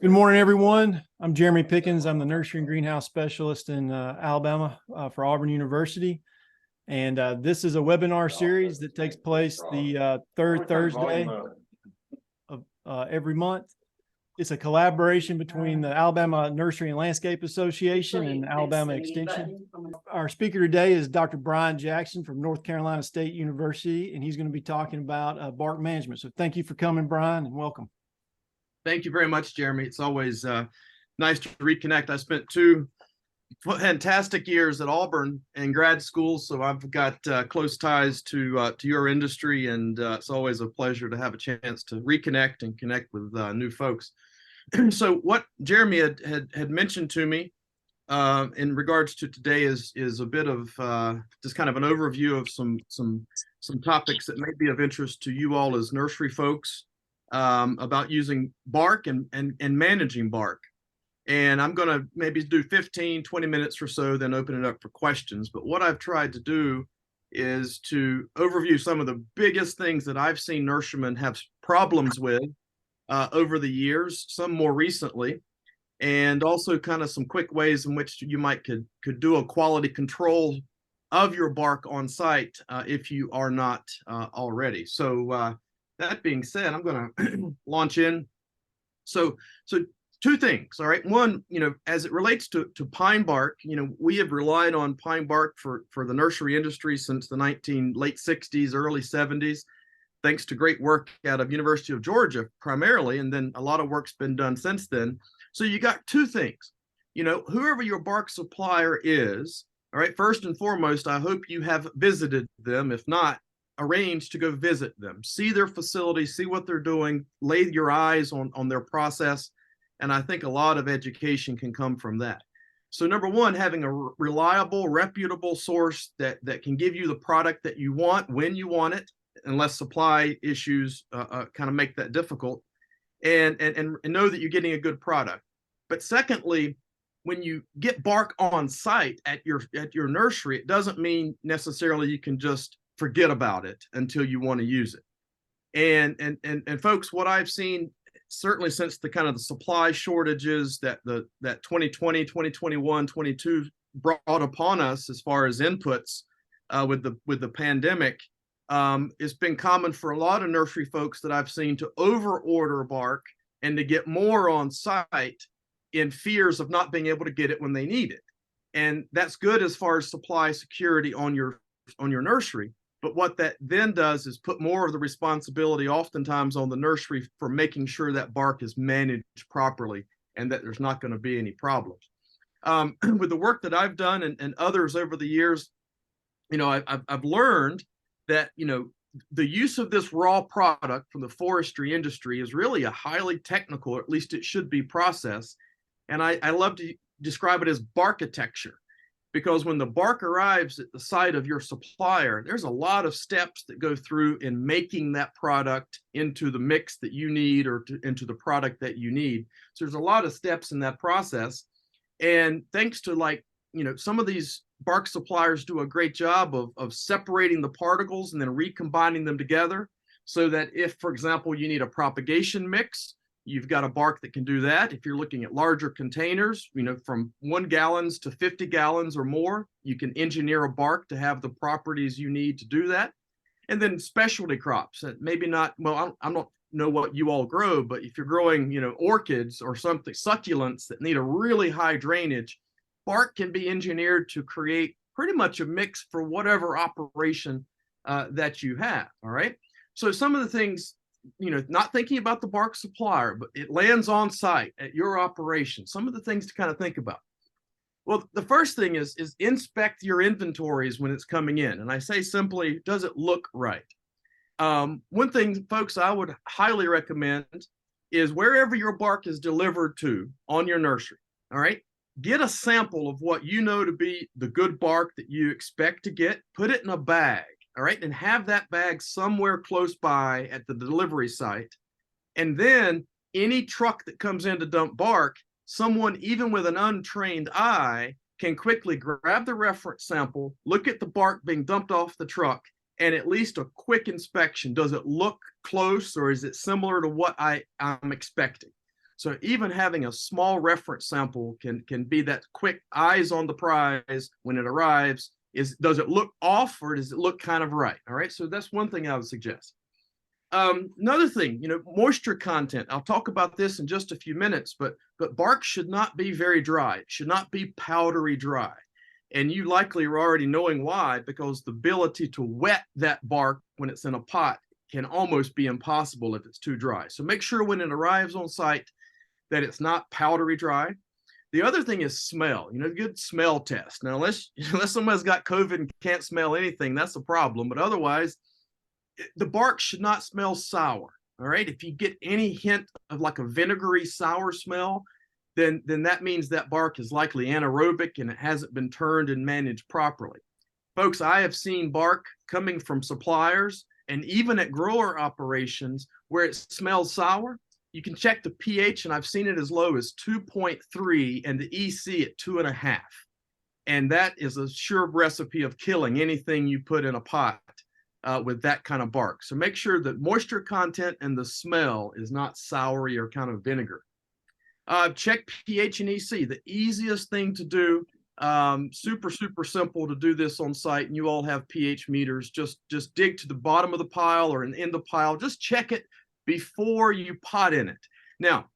Good morning, everyone. I'm Jeremy Pickens. I'm the nursery and greenhouse specialist in Alabama for Auburn University. And this is a webinar series that takes place the third Thursday of every month. It's a collaboration between the Alabama Nursery and Landscape Association and Alabama Extension. Our speaker today is Dr. Brian Jackson from North Carolina State University, and he's going to be talking about bark management. So thank you for coming, Brian, and welcome. Thank you very much, Jeremy. It's always nice to reconnect. I spent 2 fantastic years at Auburn in grad school, so I've got close ties to your industry, and it's always a pleasure to have a chance to reconnect and connect with new folks. So what Jeremy had mentioned to me in regards to today is a bit of just kind of an overview of some topics that may be of interest to you all as nursery folks. About using bark and managing bark. And I'm going to maybe do 15-20 minutes or so, then open it up for questions. But what I've tried to do is to overview some of the biggest things that I've seen nurserymen have problems with over the years, some more recently, and also kind of some quick ways in which you could do a quality control of your bark on site if you are not already. So that being said, I'm going to launch in. So 2 things. All right. One, as it relates to pine bark, we have relied on pine bark for the nursery industry since the late 60s, early 70s, thanks to great work out of University of Georgia primarily, and then a lot of work's been done since then. So you got 2 things. Whoever your bark supplier is, all right, first and foremost, I hope you have visited them. If not, arrange to go visit them, see their facility, see what they're doing, lay your eyes on their process. And I think a lot of education can come from that. So number one, having a reliable, reputable source that can give you the product that you want when you want it, unless supply issues kind of make that difficult, and know that you're getting a good product. But secondly, when you get bark on site at your nursery, it doesn't mean necessarily you can just forget about it until you want to use it. And folks, what I've seen certainly since the kind of the supply shortages that 2020, 2021, 22 brought upon us as far as inputs with the pandemic, it's been common for a lot of nursery folks that I've seen to over order bark and to get more on site in fears of not being able to get it when they need it. And that's good as far as supply security on your nursery. But what that then does is put more of the responsibility oftentimes on the nursery for making sure that bark is managed properly and that there's not going to be any problems. With the work that I've done and others over the years, I've learned that, the use of this raw product from the forestry industry is really a highly technical, or at least it should be, process. And I love to describe it as barkitecture. Because when the bark arrives at the site of your supplier, there's a lot of steps that go through in making that product into the mix that you need or into the product that you need. So there's a lot of steps in that process. And thanks to some of these bark suppliers do a great job of separating the particles and then recombining them together so that if, for example, you need a propagation mix, you've got a bark that can do that. If you're looking at larger containers, from 1 gallons to 50 gallons or more, you can engineer a bark to have the properties you need to do that. And then specialty crops, maybe not, well, I don't know what you all grow, but if you're growing, orchids or something, succulents that need a really high drainage, bark can be engineered to create pretty much a mix for whatever operation that you have, all right? So some of the things, not thinking about the bark supplier, but it lands on site at your operation. Some of the things to kind of think about. Well, the first thing is inspect your inventories when it's coming in. And I say simply, does it look right? One thing, folks, I would highly recommend is wherever your bark is delivered to on your nursery, all right, get a sample of what you know to be the good bark that you expect to get, put it in a bag. All right, and have that bag somewhere close by at the delivery site. And then any truck that comes in to dump bark, someone even with an untrained eye can quickly grab the reference sample, look at the bark being dumped off the truck, and at least a quick inspection. Does it look close or is it similar to what I'm expecting? So even having a small reference sample can be that quick eyes on the prize when it arrives. Does it look off or does it look kind of right? All right, so that's one thing I would suggest. Another thing, moisture content. I'll talk about this in just a few minutes, but bark should not be very dry. It should not be powdery dry. And you likely are already knowing why, because the ability to wet that bark when it's in a pot can almost be impossible if it's too dry. So make sure when it arrives on site that it's not powdery dry. The other thing is smell, good smell test. Now, unless someone's got COVID and can't smell anything, that's a problem. But otherwise, the bark should not smell sour. All right. If you get any hint of like a vinegary sour smell, then that means that bark is likely anaerobic and it hasn't been turned and managed properly. Folks, I have seen bark coming from suppliers and even at grower operations where it smells sour. You can check the pH, and I've seen it as low as 2.3 and the EC at 2.5. And that is a sure recipe of killing anything you put in a pot with that kind of bark. So make sure that moisture content and the smell is not soury or kind of vinegar. Check pH and EC, the easiest thing to do. Super simple to do this on site, and you all have pH meters. Just dig to the bottom of the pile or in the pile. Just check it before you pot in it. Now,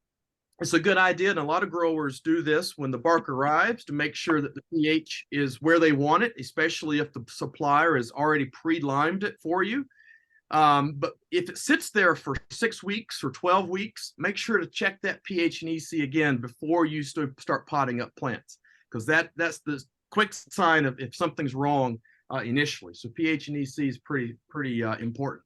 it's a good idea, and a lot of growers do this when the bark arrives to make sure that the pH is where they want it, especially if the supplier has already pre-limed it for you. But if it sits there for 6 weeks or 12 weeks, make sure to check that pH and EC again before you start potting up plants, because that's the quick sign of if something's wrong initially. So pH and EC is pretty important.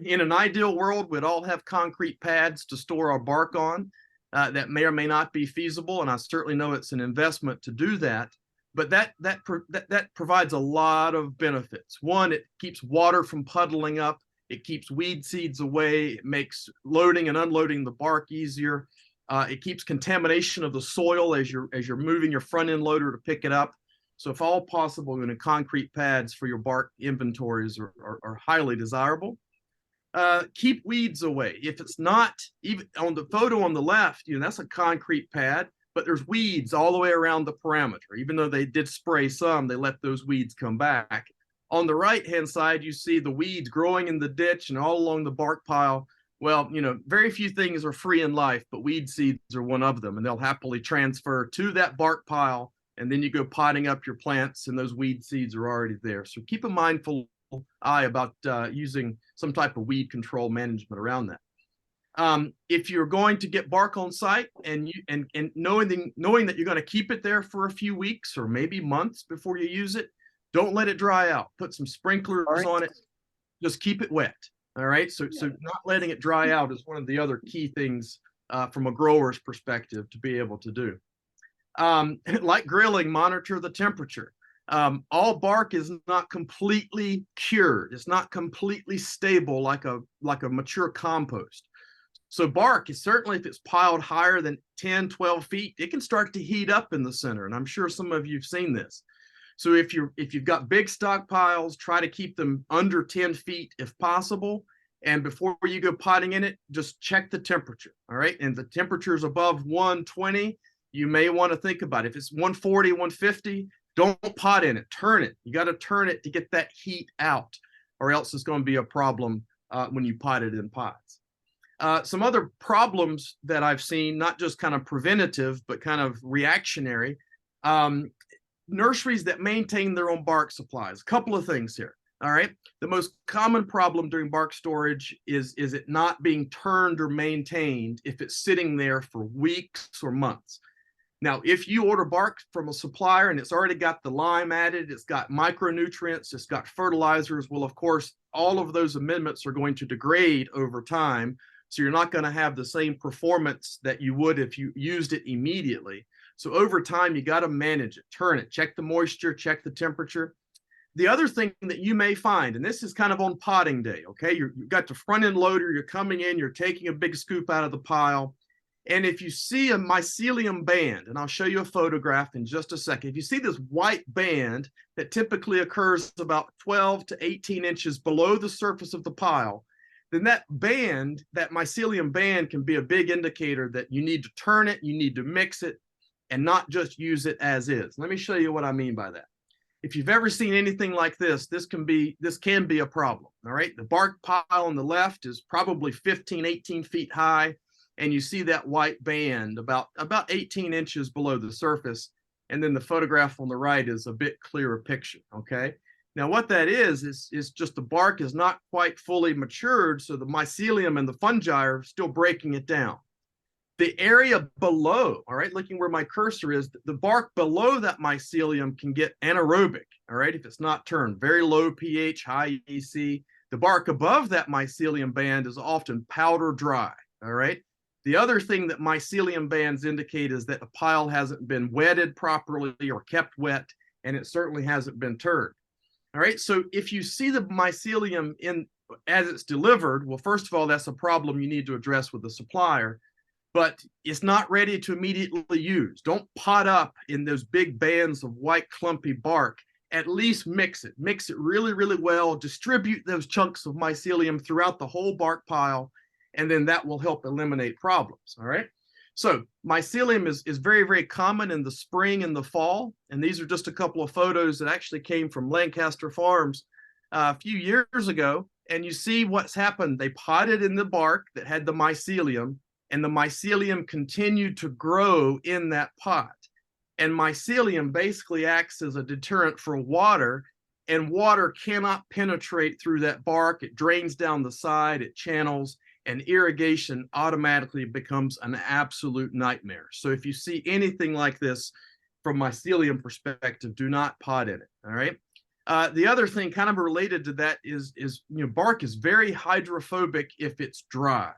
In an ideal world, we'd all have concrete pads to store our bark on. That may or may not be feasible, and I certainly know it's an investment to do that. But that provides a lot of benefits. One, it keeps water from puddling up. It keeps weed seeds away. It makes loading and unloading the bark easier. It keeps contamination of the soil as you're moving your front end loader to pick it up. So if all possible, concrete pads for your bark inventories are highly desirable. Keep weeds away. If it's not, even on the photo on the left, that's a concrete pad, but there's weeds all the way around the perimeter. Even though they did spray some, they let those weeds come back. On the right-hand side, you see the weeds growing in the ditch and all along the bark pile. Well, very few things are free in life, but weed seeds are one of them, and they'll happily transfer to that bark pile, and then you go potting up your plants, and those weed seeds are already there. So keep a mindful eye about using some type of weed control management around that. If you're going to get bark on site and knowing that you're going to keep it there for a few weeks or maybe months before you use it, don't let it dry out. Put some sprinklers on it. Just keep it wet. All right. So not letting it dry out is one of the other key things from a grower's perspective to be able to do. Like grilling, monitor the temperature. All bark is not completely cured. It's not completely stable like a mature compost. So bark is certainly, if it's piled higher than 10, 12 feet, it can start to heat up in the center. And I'm sure some of you've seen this. So if you've got big stockpiles, try to keep them under 10 feet if possible. And before you go potting in it, just check the temperature. All right. And the temperature is above 120, you may want to think about it. If it's 140, 150, don't pot in it, turn it. You got to turn it to get that heat out, or else it's going to be a problem when you pot it in pots. Some other problems that I've seen, not just kind of preventative, but kind of reactionary, nurseries that maintain their own bark supplies. A couple of things here. All right. The most common problem during bark storage is it not being turned or maintained if it's sitting there for weeks or months. Now, if you order bark from a supplier and it's already got the lime added, it's got micronutrients, it's got fertilizers, well, of course, all of those amendments are going to degrade over time. So you're not going to have the same performance that you would if you used it immediately. So over time, you got to manage it, turn it, check the moisture, check the temperature. The other thing that you may find, and this is kind of on potting day, okay? You've got the front end loader, you're coming in, you're taking a big scoop out of the pile. And if you see a mycelium band, and I'll show you a photograph in just a second, if you see this white band that typically occurs about 12 to 18 inches below the surface of the pile, then that band, that mycelium band, can be a big indicator that you need to turn it, you need to mix it, and not just use it as is. Let me show you what I mean by that. If you've ever seen anything like this can be a problem. All right. The bark pile on the left is probably 15, 18 feet high. And you see that white band about 18 inches below the surface. And then the photograph on the right is a bit clearer picture. Okay. Now what that is just the bark is not quite fully matured. So the mycelium and the fungi are still breaking it down. The area below, all right, looking where my cursor is, the bark below that mycelium can get anaerobic, all right, if it's not turned, very low pH, high EC. The bark above that mycelium band is often powder dry, all right. The other thing that mycelium bands indicate is that a pile hasn't been wetted properly or kept wet, and it certainly hasn't been turned. All right, so if you see the mycelium as it's delivered, well, first of all, that's a problem you need to address with the supplier. But it's not ready to immediately use. Don't pot up in those big bands of white clumpy bark. At least mix it really, really well, distribute those chunks of mycelium throughout the whole bark pile, and then that will help eliminate problems, all right? So mycelium is very, very common in the spring and the fall, and these are just a couple of photos that actually came from Lancaster Farms a few years ago, and you see what's happened. They potted in the bark that had the mycelium, and the mycelium continued to grow in that pot. And mycelium basically acts as a deterrent for water, and water cannot penetrate through that bark. It drains down the side, it channels, and irrigation automatically becomes an absolute nightmare. So if you see anything like this from mycelium perspective, do not pot in it, all right? The other thing kind of related to that is bark is very hydrophobic if it's dry.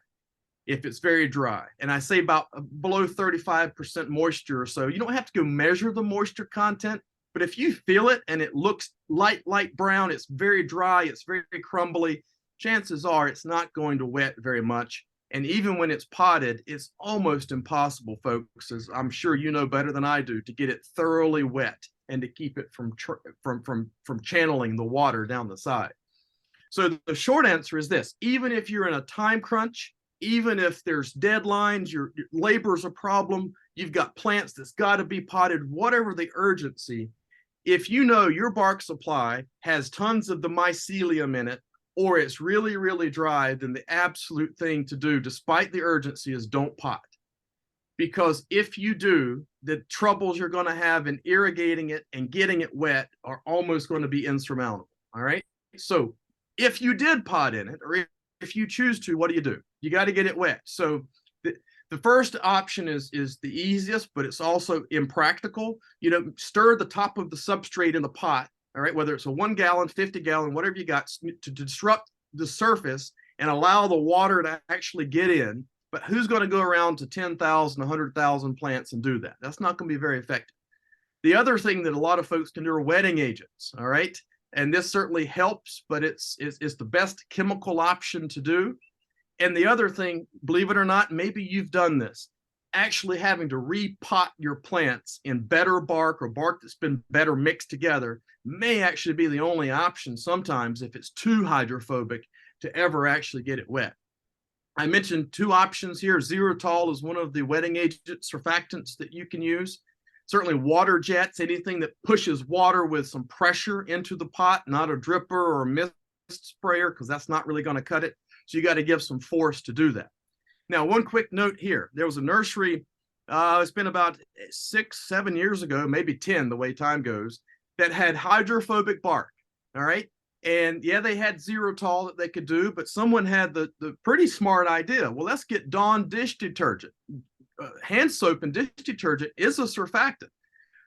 If it's very dry, and I say about below 35% moisture or so. You don't have to go measure the moisture content, but if you feel it and it looks light brown, it's very dry, it's very crumbly, chances are it's not going to wet very much. And even when it's potted, it's almost impossible, folks, as I'm sure you know better than I do, to get it thoroughly wet and to keep it from channeling the water down the side. So the short answer is this: even if you're in a time crunch, even if there's deadlines, your labor's a problem, you've got plants that's got to be potted, whatever the urgency, if you know your bark supply has tons of the mycelium in it, or it's really, really dry, then the absolute thing to do, despite the urgency, is don't pot. Because if you do, the troubles you're going to have in irrigating it and getting it wet are almost going to be insurmountable, all right? So if you did pot in it, or if you choose to, what do? You got to get it wet. So the first option is the easiest, but it's also impractical. Stir the top of the substrate in the pot, all right, whether it's a 1 gallon, 50 gallon, whatever you got, to disrupt the surface and allow the water to actually get in. But who's going to go around to 10,000, 100,000 plants and do that? That's not going to be very effective. The other thing that a lot of folks can do are wetting agents, all right? And this certainly helps, but it's the best chemical option to do. And the other thing, believe it or not, maybe you've done this, actually having to repot your plants in better bark or bark that's been better mixed together may actually be the only option sometimes if it's too hydrophobic to ever actually get it wet. I mentioned two options here. Xylitol is one of the wetting agent surfactants that you can use. Certainly water jets, anything that pushes water with some pressure into the pot, not a dripper or a mist sprayer, because that's not really going to cut it. So you got to give some force to do that. Now, one quick note here. There was a nursery, it's been about 6, 7 years ago, maybe 10, the way time goes, that had hydrophobic bark, all right? And yeah, they had Xylitol that they could do, but someone had the pretty smart idea. Well, let's get Dawn dish detergent. Hand soap and dish detergent is a surfactant.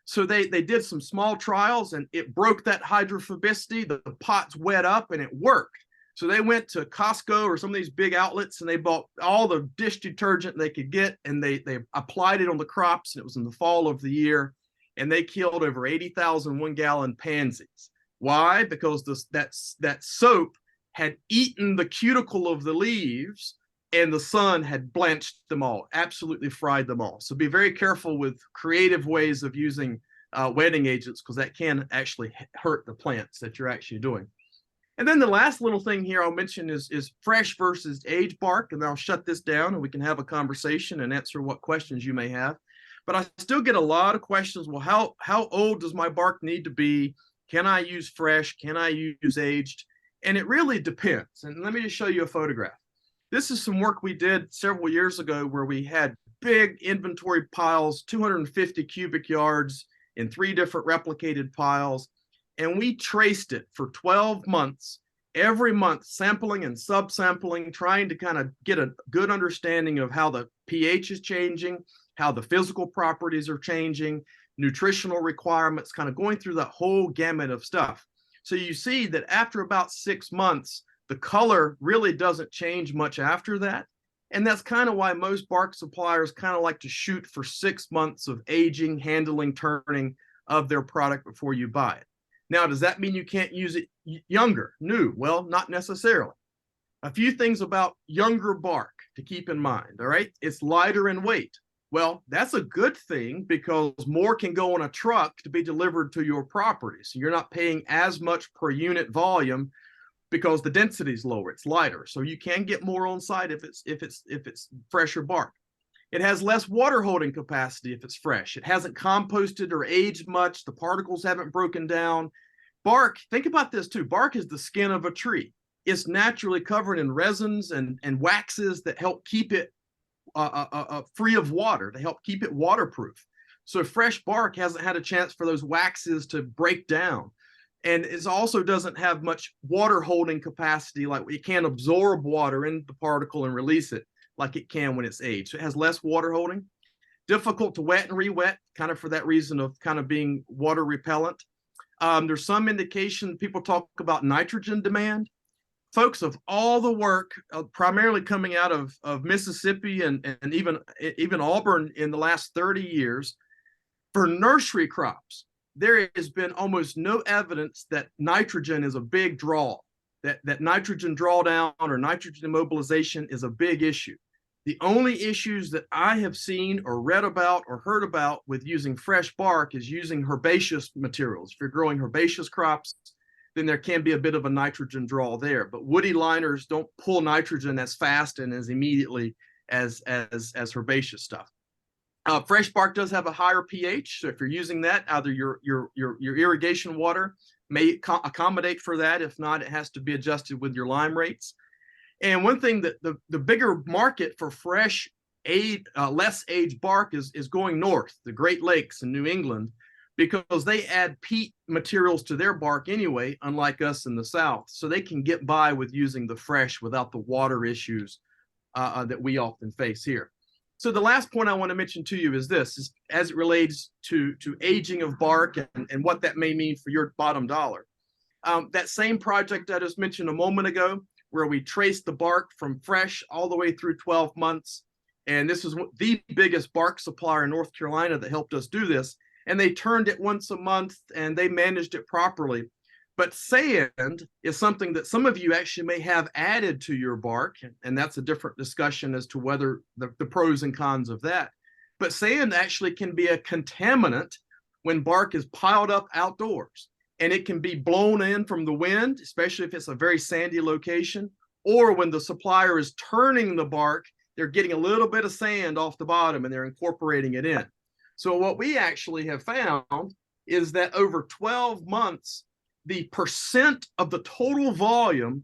So they did some small trials and it broke that hydrophobicity. The pots wet up and it worked. So they went to Costco or some of these big outlets and they bought all the dish detergent they could get and they applied it on the crops. And it was in the fall of the year and they killed over 80,000 1-gallon pansies. Why? Because that soap had eaten the cuticle of the leaves and the sun had blanched them all, absolutely fried them all. So be very careful with creative ways of using wetting agents because that can actually hurt the plants that you're actually doing. And then the last little thing here I'll mention is fresh versus aged bark, and I'll shut this down and we can have a conversation and answer what questions you may have. But I still get a lot of questions. Well, how old does my bark need to be? Can I use fresh? Can I use aged? And it really depends. And let me just show you a photograph. This is some work we did several years ago where we had big inventory piles, 250 cubic yards in 3 different replicated piles. And we traced it for 12 months, every month, sampling and subsampling, trying to kind of get a good understanding of how the pH is changing, how the physical properties are changing, nutritional requirements, kind of going through that whole gamut of stuff. So you see that after about 6 months, the color really doesn't change much after that. And that's kind of why most bark suppliers kind of like to shoot for 6 months of aging, handling, turning of their product before you buy it. Now, does that mean you can't use it younger, new? Well, not necessarily. A few things about younger bark to keep in mind, all right? It's lighter in weight. Well, that's a good thing because more can go on a truck to be delivered to your property. So you're not paying as much per unit volume because the density is lower, it's lighter. So you can get more on site if it's fresher bark. It has less water holding capacity if it's fresh. It hasn't composted or aged much. The particles haven't broken down. Bark, think about this too. Bark is the skin of a tree. It's naturally covered in resins and waxes that help keep it free of water, to help keep it waterproof. So fresh bark hasn't had a chance for those waxes to break down. And it also doesn't have much water holding capacity, like it can't absorb water in the particle and release it like it can when it's aged. So it has less water holding, difficult to wet and re-wet, kind of for that reason of kind of being water repellent. There's some indication people talk about nitrogen demand. Folks, of all the work primarily coming out of Mississippi and even Auburn in the last 30 years, for nursery crops, there has been almost no evidence that nitrogen is a big draw, that nitrogen drawdown or nitrogen immobilization is a big issue. The only issues that I have seen or read about or heard about with using fresh bark is using herbaceous materials. If you're growing herbaceous crops, then there can be a bit of a nitrogen draw there. But woody liners don't pull nitrogen as fast and as immediately as herbaceous stuff. Fresh bark does have a higher pH, so if you're using that, either your irrigation water may accommodate for that. If not, it has to be adjusted with your lime rates. And one thing that the bigger market for fresh, less aged bark is going north, the Great Lakes in New England, because they add peat materials to their bark anyway, unlike us in the South. So they can get by with using the fresh without the water issues that we often face here. So the last point I want to mention to you is this, is as it relates to aging of bark and what that may mean for your bottom dollar. That same project I just mentioned a moment ago, where we traced the bark from fresh all the way through 12 months. And this is the biggest bark supplier in North Carolina that helped us do this. And they turned it once a month and they managed it properly. But sand is something that some of you actually may have added to your bark. And that's a different discussion as to whether the pros and cons of that. But sand actually can be a contaminant when bark is piled up outdoors. And it can be blown in from the wind, especially if it's a very sandy location, or when the supplier is turning the bark, they're getting a little bit of sand off the bottom and they're incorporating it in. So what we actually have found is that over 12 months, the percent of the total volume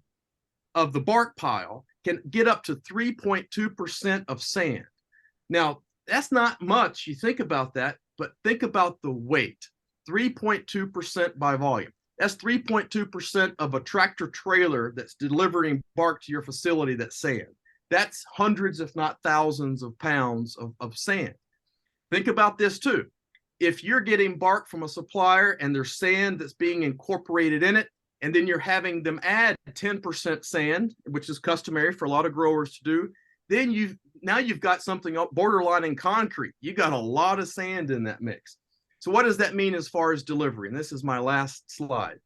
of the bark pile can get up to 3.2% of sand. Now, that's not much. You think about that, but think about the weight. 3.2% by volume. That's 3.2% of a tractor trailer that's delivering bark to your facility that's sand. That's hundreds, if not thousands of pounds of sand. Think about this too. If you're getting bark from a supplier and there's sand that's being incorporated in it, and then you're having them add 10% sand, which is customary for a lot of growers to do, then you've got something borderlining concrete. You got a lot of sand in that mix. So what does that mean as far as delivery? And this is my last slide.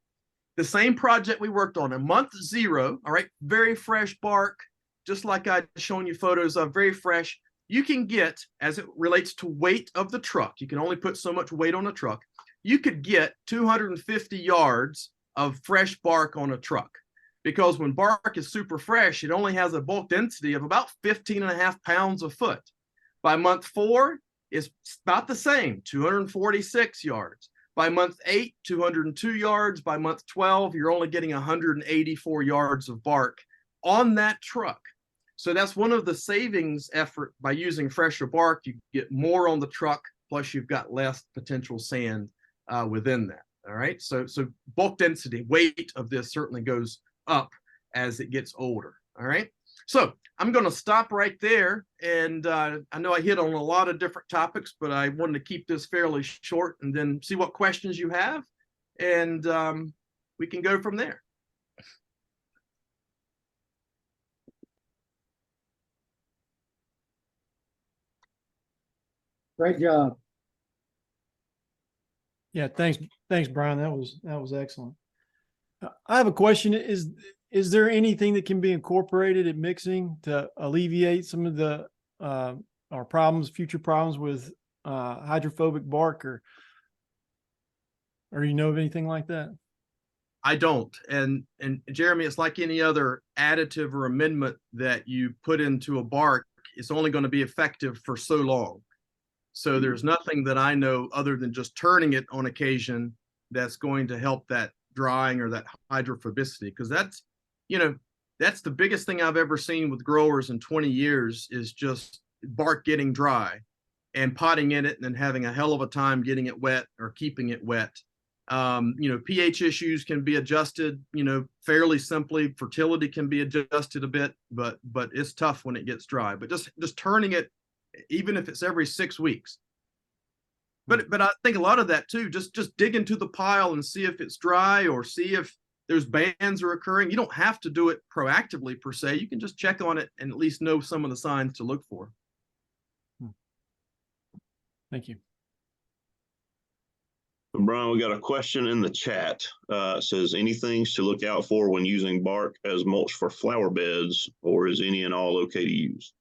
The same project we worked on in month 0, all right, very fresh bark, just like I'd shown you photos of, very fresh. You can get, as it relates to weight of the truck, you can only put so much weight on a truck. You could get 250 yards of fresh bark on a truck. because when bark is super fresh, it only has a bulk density of about 15.5 pounds a foot. By month 4, it's about the same, 246 yards. By month 8, 202 yards. By month 12, you're only getting 184 yards of bark on that truck. So that's one of the savings effort by using fresher bark. You get more on the truck, plus you've got less potential sand within that. All right. So bulk density, weight of this certainly goes up as it gets older. All right. So I'm going to stop right there. And I know I hit on a lot of different topics, but I wanted to keep this fairly short and then see what questions you have. And we can go from there. Great job. Yeah, thanks, Brian. That was excellent. I have a question. Is there anything that can be incorporated in mixing to alleviate some of the our problems, future problems with hydrophobic bark, or you know of anything like that? I don't. And Jeremy, it's like any other additive or amendment that you put into a bark. It's only going to be effective for so long. So there's nothing that I know other than just turning it on occasion that's going to help that drying or that hydrophobicity, because that's the biggest thing I've ever seen with growers in 20 years is just bark getting dry and potting in it and then having a hell of a time getting it wet or keeping it wet. pH issues can be adjusted, fairly simply. Fertility can be adjusted a bit, but it's tough when it gets dry. But just turning it, even if it's every 6 weeks. But I think a lot of that too, just dig into the pile and see if it's dry or see if there's bands are occurring. You don't have to do it proactively per se. You can just check on it and at least know some of the signs to look for. Thank you. Brian, we got a question in the chat. It says, any things to look out for when using bark as mulch for flower beds, or is any and all okay to use?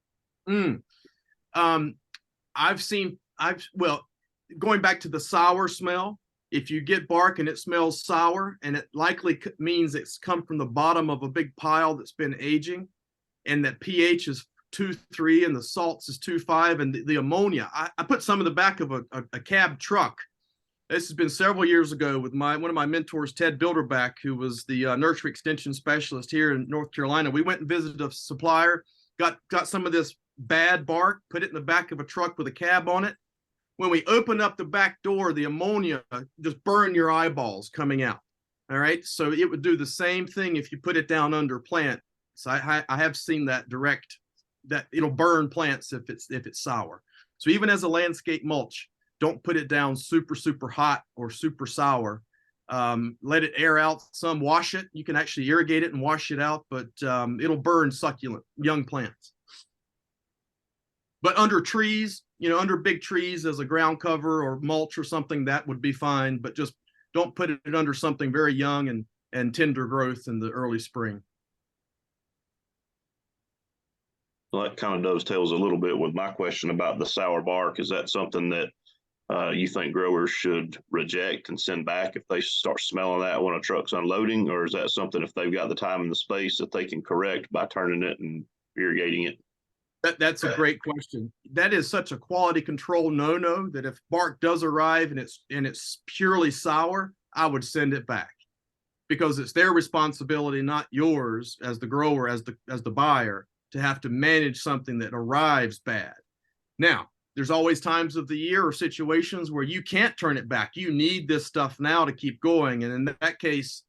Going back to the sour smell, if you get bark and it smells sour, and it likely means it's come from the bottom of a big pile that's been aging, and that pH is 2.3 and the salts is 2.5, and the ammonia. I put some in the back of a cab truck. This has been several years ago with one of my mentors, Ted Bilderback, who was the nursery extension specialist here in North Carolina. We went and visited a supplier, got some of this bad bark, put it in the back of a truck with a cab on it. When we opened up the back door, the ammonia just burned your eyeballs coming out. All right. So it would do the same thing if you put it down under plants. I have seen that that it'll burn plants if it's sour. So even as a landscape mulch, don't put it down super, super hot or super sour. Let it air out some, wash it. You can actually irrigate it and wash it out, but it'll burn succulent young plants. But under trees, under big trees as a ground cover or mulch or something, that would be fine. But just don't put it under something very young and tender growth in the early spring. Well, that kind of dovetails a little bit with my question about the sour bark. Is that something that you think growers should reject and send back if they start smelling that when a truck's unloading? Or is that something, if they've got the time and the space, that they can correct by turning it and irrigating it? That's a great question. That is such a quality control no-no that if bark does arrive and it's purely sour, I would send it back, because it's their responsibility, not yours as the grower, as the buyer, to have to manage something that arrives bad. Now, there's always times of the year or situations where you can't turn it back. You need this stuff now to keep going. And in that case,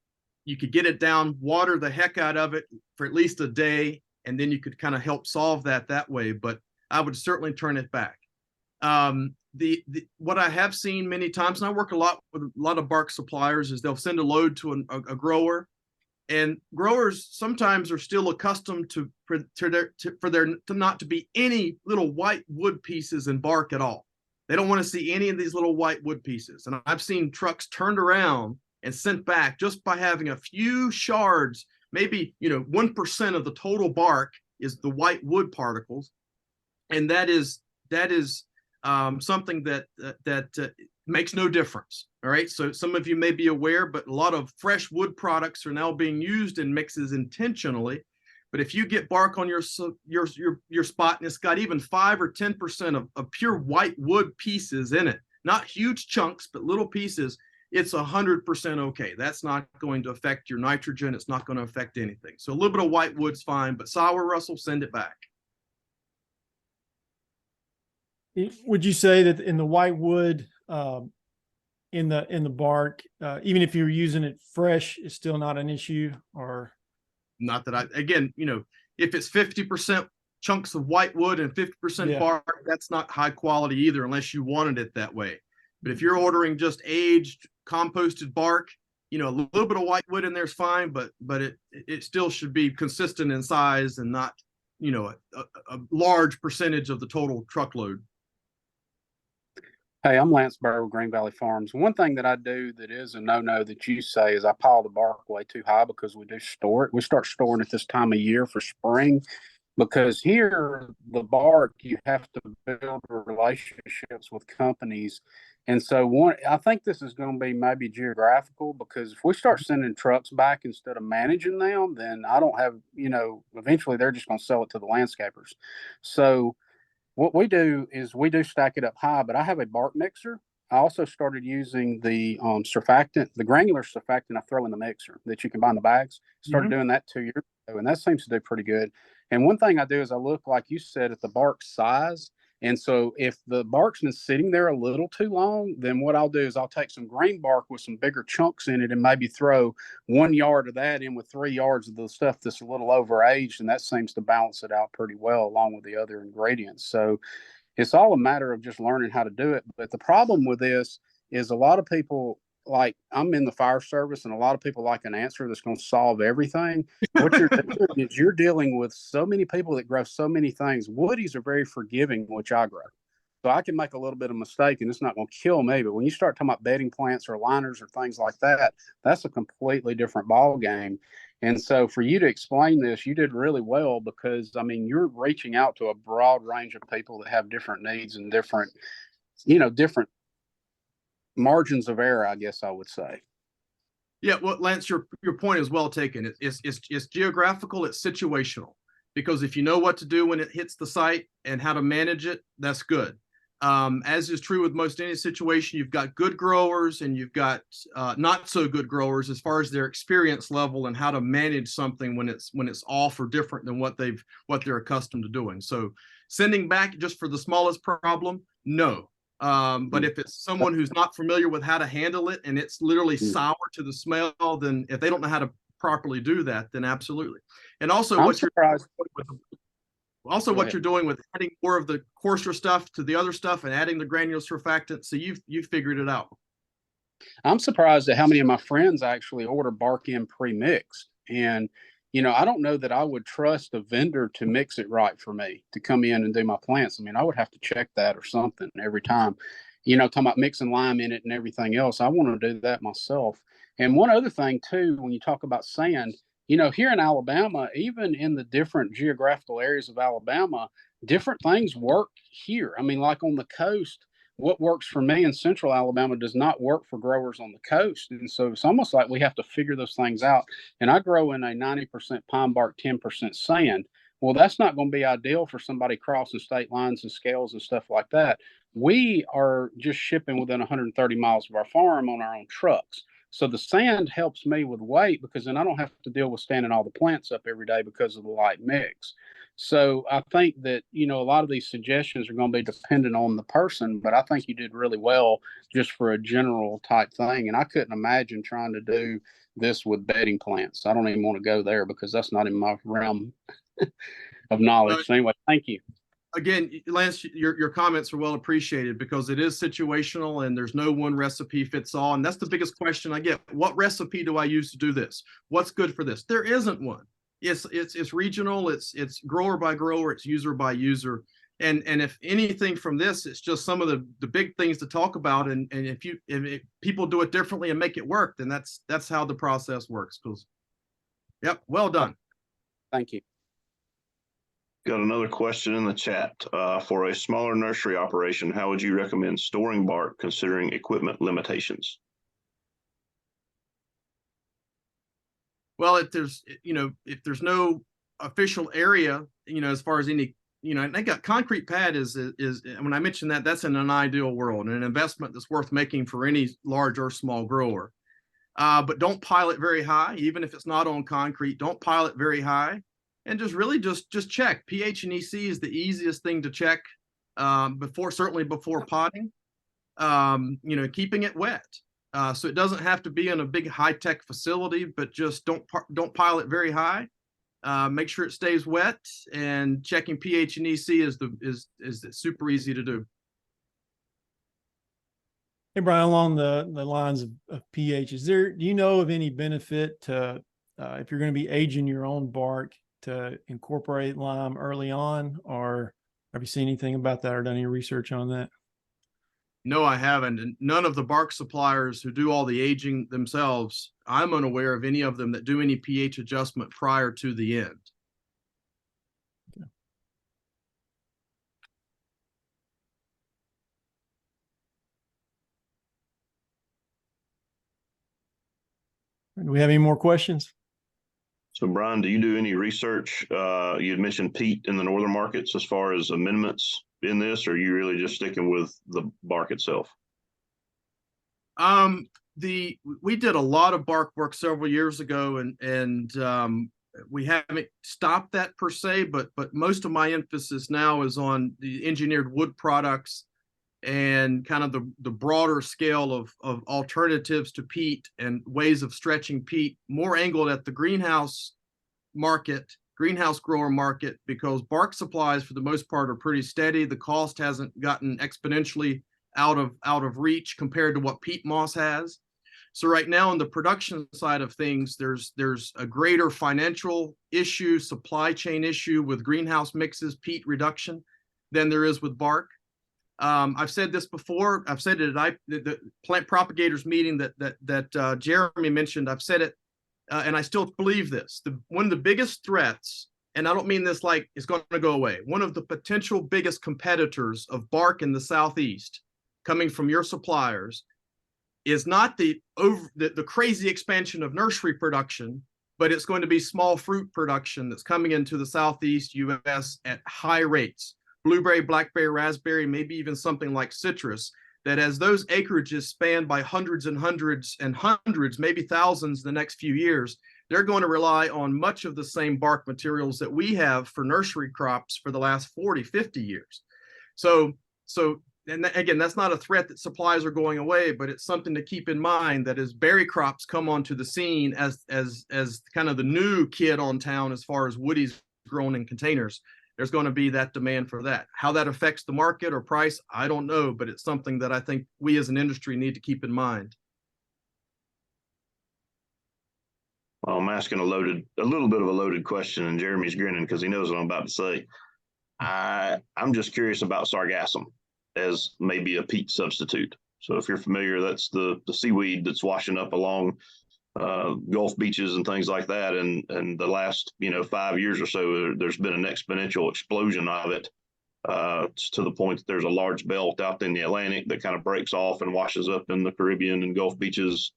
you could get it down, water the heck out of it for at least a day, and then you could kind of help solve that way. But I would certainly turn it back. What I have seen many times, and I work a lot with a lot of bark suppliers, is they'll send a load to a grower, and growers sometimes are still accustomed for there not to be any little white wood pieces in bark at all. They don't want to see any of these little white wood pieces. And I've seen trucks turned around and sent back just by having a few shards. Maybe 1% of the total bark is the white wood particles, and that is something that makes no difference. All right, so some of you may be aware, but a lot of fresh wood products are now being used in mixes intentionally. But if you get bark on your spot and it's got even 5 or 10% of pure white wood pieces in it, not huge chunks, but little pieces, it's 100% okay. That's not going to affect your nitrogen. It's not going to affect anything. So a little bit of white wood's fine, but sour, Russell, send it back. Would you say that in the white wood, in the bark, even if you're using it fresh, it's still not an issue? Or not that again, if it's 50% chunks of white wood and 50% bark, that's not high quality either, unless you wanted it that way. But if you're ordering just aged composted bark, a little bit of white wood in there is fine, but it still should be consistent in size and not, a large percentage of the total truckload. Hey, I'm Lance Burr with Green Valley Farms. One thing that I do that is a no-no that you say is I pile the bark way too high because we do store it. We start storing it this time of year for spring because here, the bark, you have to build relationships with companies. And so I think this is going to be maybe geographical because if we start sending trucks back instead of managing them, then I don't have, eventually they're just going to sell it to the landscapers. So what we do is we do stack it up high, but I have a bark mixer. I also started using the surfactant, the granular surfactant I throw in the mixer that you can buy in the bags. Started doing that 2 years ago, and that seems to do pretty good. And one thing I do is I look, like you said, at the bark size. And so if the bark's been sitting there a little too long, then what I'll do is I'll take some green bark with some bigger chunks in it and maybe throw 1 yard of that in with 3 yards of the stuff that's a little overaged. And that seems to balance it out pretty well along with the other ingredients. So it's all a matter of just learning how to do it. But the problem with this is a lot of people, like I'm in the fire service, and a lot of people like an answer that's going to solve everything. What you're doing is you're dealing with so many people that grow so many things. Woodies are very forgiving, which I grow. So I can make a little bit of mistake and it's not going to kill me. But when you start talking about bedding plants or liners or things like that, that's a completely different ball game. And so for you to explain this, you did really well because, I mean, you're reaching out to a broad range of people that have different needs and different margins of error, I guess I would say. Yeah, well, Lance, your point is well taken. It's geographical, it's situational, because if you know what to do when it hits the site and how to manage it, that's good. As is true with most any situation, you've got good growers and you've got not so good growers as far as their experience level and how to manage something when it's off or different than what they're accustomed to doing. So sending back just for the smallest problem, no. But if it's someone who's not familiar with how to handle it and it's literally sour to the smell, then if they don't know how to properly do that, then absolutely. And also what you're doing with adding more of the coarser stuff to the other stuff and adding the granular surfactant, so you've figured it out. I'm surprised at how many of my friends actually order bark in pre-mixed. And I don't know that I would trust a vendor to mix it right for me to come in and do my plants. I mean, I would have to check that or something every time, talking about mixing lime in it and everything else. I want to do that myself. And one other thing too, when you talk about sand, here in Alabama, even in the different geographical areas of Alabama, different things work here. I mean, like on the coast, what works for me in central Alabama does not work for growers on the coast. And so it's almost like we have to figure those things out. And I grow in a 90% pine bark, 10% sand. Well, that's not going to be ideal for somebody crossing state lines and scales and stuff like that. We are just shipping within 130 miles of our farm on our own trucks. So the sand helps me with weight because then I don't have to deal with standing all the plants up every day because of the light mix. So I think that, a lot of these suggestions are going to be dependent on the person, but I think you did really well just for a general type thing. And I couldn't imagine trying to do this with bedding plants. I don't even want to go there because that's not in my realm of knowledge. So anyway, thank you. Again, Lance, your comments are well appreciated because it is situational and there's no one recipe fits all. And that's the biggest question I get. What recipe do I use to do this? What's good for this? There isn't one. It's regional, it's grower by grower, it's user by user. And if anything from this, it's just some of the big things to talk about. And if people do it differently and make it work, then that's how the process works. Yep, well done. Thank you. Got another question in the chat. For a smaller nursery operation, how would you recommend storing bark considering equipment limitations? Well, if there's no official area, as far as any, and they got concrete pad is when I mentioned that, that's in an ideal world and an investment that's worth making for any large or small grower. But don't pile it very high, even if it's not on concrete. Don't pile it very high, and just really just check. pH and EC is the easiest thing to check certainly before potting. Keeping it wet. So it doesn't have to be in a big high-tech facility, but just don't pile it very high. Make sure it stays wet, and checking pH and EC is super easy to do. Hey, Brian, along the lines of pH, do you know of any benefit to, if you're going to be aging your own bark, to incorporate lime early on, or have you seen anything about that or done any research on that? No, I haven't. And none of the bark suppliers who do all the aging themselves, I'm unaware of any of them that do any pH adjustment prior to the end. Okay. Do we have any more questions? So Brian, do you do any research? You had mentioned peat in the northern markets as far as amendments in this, or are you really just sticking with the bark itself? We did a lot of bark work several years ago, and we haven't stopped that per se, but most of my emphasis now is on the engineered wood products and kind of the broader scale of alternatives to peat and ways of stretching peat, more angled at the greenhouse grower market, because bark supplies for the most part are pretty steady. The cost hasn't gotten exponentially out of reach compared to what peat moss has. So right now on the production side of things, there's a greater financial issue, supply chain issue with greenhouse mixes, peat reduction, than there is with bark. I've said this before. I've said it at the plant propagators meeting that Jeremy mentioned. I've said it, and I still believe this. One of the biggest threats, and I don't mean this like it's going to go away, one of the potential biggest competitors of bark in the Southeast, coming from your suppliers, is not the crazy expansion of nursery production, but it's going to be small fruit production that's coming into the Southeast U.S. at high rates. Blueberry, blackberry, raspberry, maybe even something like citrus, that as those acreages span by hundreds and hundreds and hundreds, maybe thousands the next few years, they're going to rely on much of the same bark materials that we have for nursery crops for the last 40, 50 years. So and again, that's not a threat that supplies are going away, but it's something to keep in mind, that as berry crops come onto the scene as kind of the new kid on town as far as woodies grown in containers, there's going to be that demand for that. How that affects the market or price, I don't know, but it's something that I think we as an industry need to keep in mind. Well, I'm asking a little bit of a loaded question, and Jeremy's grinning because he knows what I'm about to say. I'm just curious about sargassum as maybe a peat substitute. So if you're familiar, that's the seaweed that's washing up along Gulf beaches and things like that. And the last 5 years or so, there's been an exponential explosion of it, to the point that there's a large belt out in the Atlantic that kind of breaks off and washes up in the Caribbean and Gulf beaches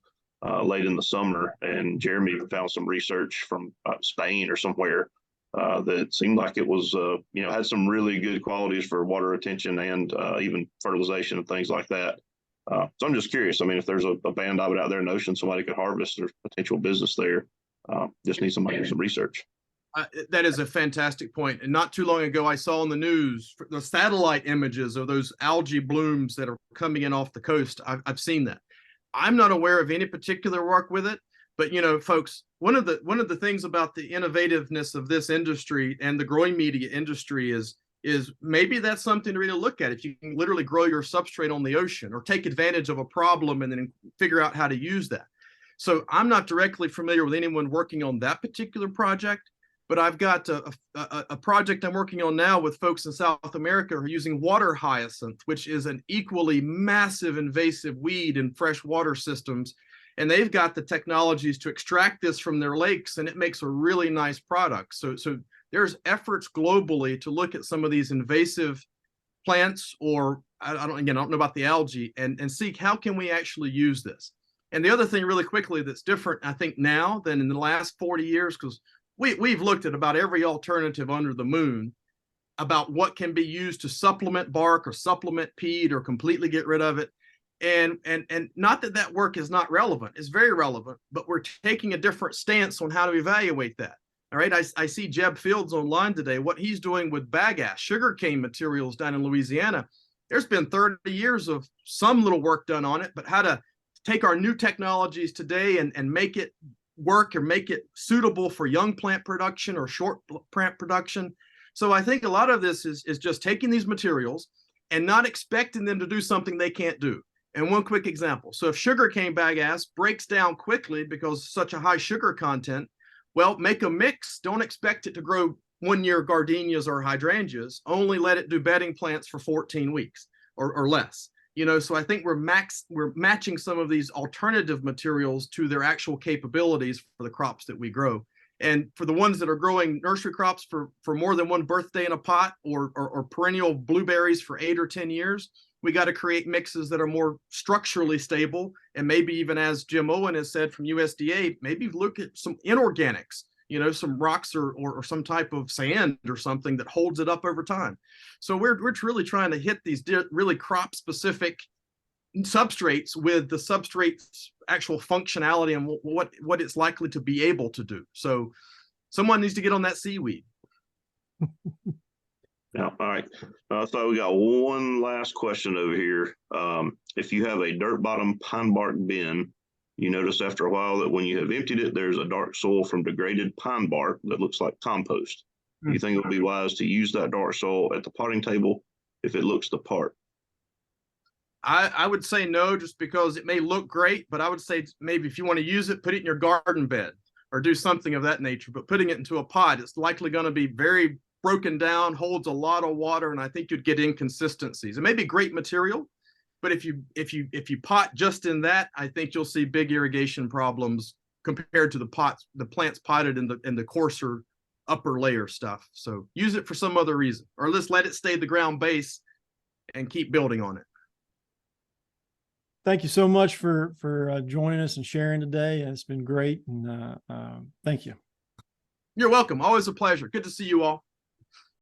late in the summer. And Jeremy found some research from Spain or somewhere that seemed like it was, had some really good qualities for water retention and even fertilization and things like that. So I'm just curious. I mean, if there's a band of it out there in the ocean, somebody could harvest, there's potential business there. Just need somebody to do some research. That is a fantastic point. And not too long ago, I saw on the news the satellite images of those algae blooms that are coming in off the coast. I've seen that. I'm not aware of any particular work with it, but folks, one of the things about the innovativeness of this industry and the growing media industry is maybe that's something to really look at. If you can literally grow your substrate on the ocean, or take advantage of a problem and then figure out how to use that. So I'm not directly familiar with anyone working on that particular project, but I've got a project I'm working on now with folks in South America who are using water hyacinth, which is an equally massive invasive weed in freshwater systems. And they've got the technologies to extract this from their lakes, and it makes a really nice product. So there's efforts globally to look at some of these invasive plants, or I don't know about the algae, and seek how can we actually use this. And the other thing really quickly that's different, I think, now than in the last 40 years, because we've looked at about every alternative under the moon about what can be used to supplement bark or supplement peat or completely get rid of it. And not that that work is not relevant, it's very relevant, but we're taking a different stance on how to evaluate that. All right, I see Jeb Fields online today, what he's doing with bagasse, sugarcane materials down in Louisiana. There's been 30 years of some little work done on it, but how to take our new technologies today and make it work or make it suitable for young plant production or short plant production. So I think a lot of this is just taking these materials and not expecting them to do something they can't do. And one quick example. So if sugarcane bagasse breaks down quickly because of such a high sugar content, well, make a mix. Don't expect it to grow 1 year gardenias or hydrangeas. Only let it do bedding plants for 14 weeks or less. You know, so I think we're matching some of these alternative materials to their actual capabilities for the crops that we grow. And for the ones that are growing nursery crops for more than one birthday in a pot or perennial blueberries for 8 or 10 years, we got to create mixes that are more structurally stable. And maybe even, as Jim Owen has said from USDA, maybe look at some inorganics, you know, some rocks or some type of sand or something that holds it up over time. So we're really trying to hit these really crop specific substrates with the substrate's actual functionality and what it's likely to be able to do. So someone needs to get on that seaweed. Yeah, all right. So we got one last question over here. If you have a dirt bottom pine bark bin, you notice after a while that when you have emptied it, there's a dark soil from degraded pine bark that looks like compost. Do you think it would be wise to use that dark soil at the potting table if it looks the part? I would say no, just because it may look great, but I would say maybe if you want to use it, put it in your garden bed or do something of that nature. But putting it into a pot, it's likely going to be very broken down, holds a lot of water, and I think you'd get inconsistencies. It may be great material, but if you pot just in that, I think you'll see big irrigation problems compared to the plants potted in the coarser upper layer stuff. So use it for some other reason, or let's let it stay the ground base and keep building on it. Thank you so much for joining us and sharing today. It's been great, and thank you. You're welcome. Always a pleasure. Good to see you all.